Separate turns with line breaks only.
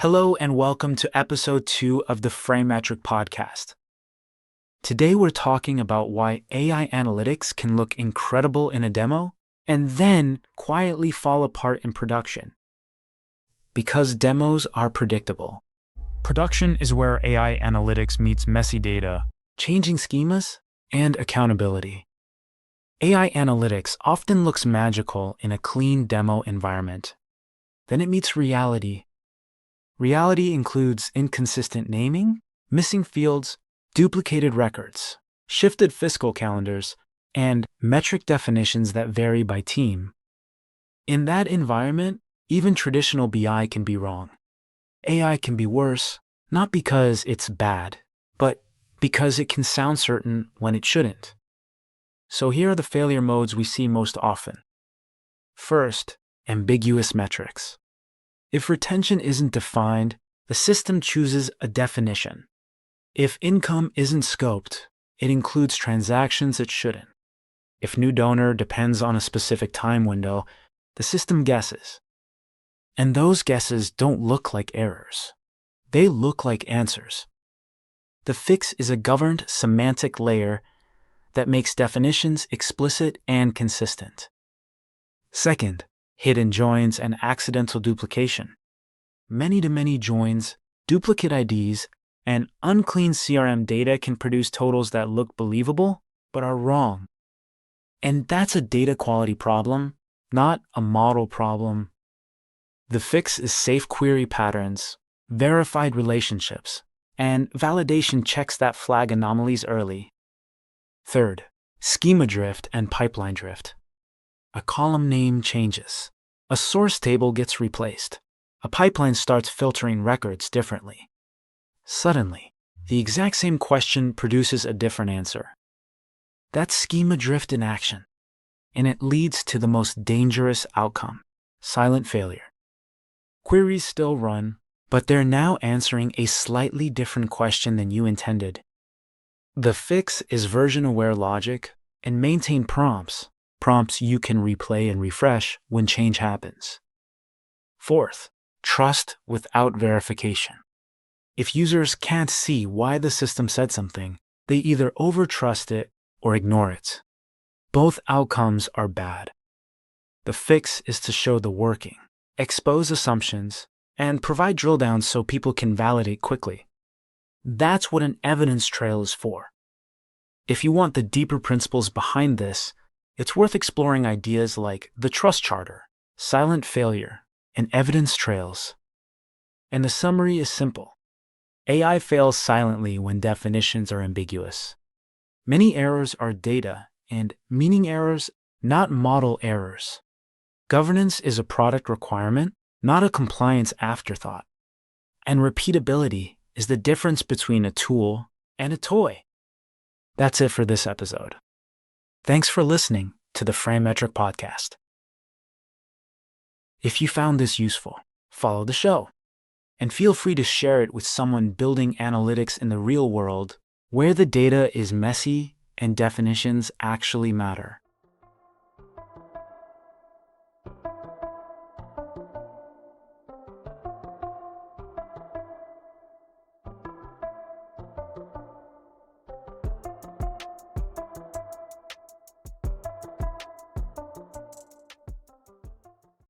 Hello and welcome to episode 2 of the Frametric podcast. Today we're talking about why AI analytics can look incredible in a demo and then quietly fall apart in production. Because demos are predictable. Production is where AI analytics meets messy data, changing schemas, and accountability. AI analytics often looks magical in a clean demo environment. Then it meets reality. Reality includes inconsistent naming, missing fields, duplicated records, shifted fiscal calendars, and metric definitions that vary by team. In that environment, even traditional BI can be wrong. AI can be worse, not because it's bad, but because it can sound certain when it shouldn't. So here are the failure modes we see most often. First, ambiguous metrics. If retention isn't defined, the system chooses a definition. If income isn't scoped, it includes transactions it shouldn't. If new donor depends on a specific time window, the system guesses. And those guesses don't look like errors. They look like answers. The fix is a governed semantic layer that makes definitions explicit and consistent. Second, hidden joins and accidental duplication. Many-to-many joins, duplicate IDs, and unclean CRM data can produce totals that look believable but are wrong. And that's a data quality problem, not a model problem. The fix is safe query patterns, verified relationships, and validation checks that flag anomalies early. Third, schema drift and pipeline drift. A column name changes. A source table gets replaced. A pipeline starts filtering records differently. Suddenly, the exact same question produces a different answer. That's schema drift in action, and it leads to the most dangerous outcome, silent failure. Queries still run, but they're now answering a slightly different question than you intended. The fix is version-aware logic and maintain prompts you can replay and refresh when change happens. Fourth, trust without verification. If users can't see why the system said something, they either overtrust it or ignore it. Both outcomes are bad. The fix is to show the working, expose assumptions, and provide drill downs so people can validate quickly. That's what an evidence trail is for. If you want the deeper principles behind this, it's worth exploring ideas like the trust charter, silent failure, and evidence trails. And the summary is simple. AI fails silently when definitions are ambiguous. Many errors are data and meaning errors, not model errors. Governance is a product requirement, not a compliance afterthought. And repeatability is the difference between a tool and a toy. That's it for this episode. Thanks for listening to the Frametric podcast. If you found this useful, follow the show. And feel free to share it with someone building analytics in the real world where the data is messy and definitions actually matter.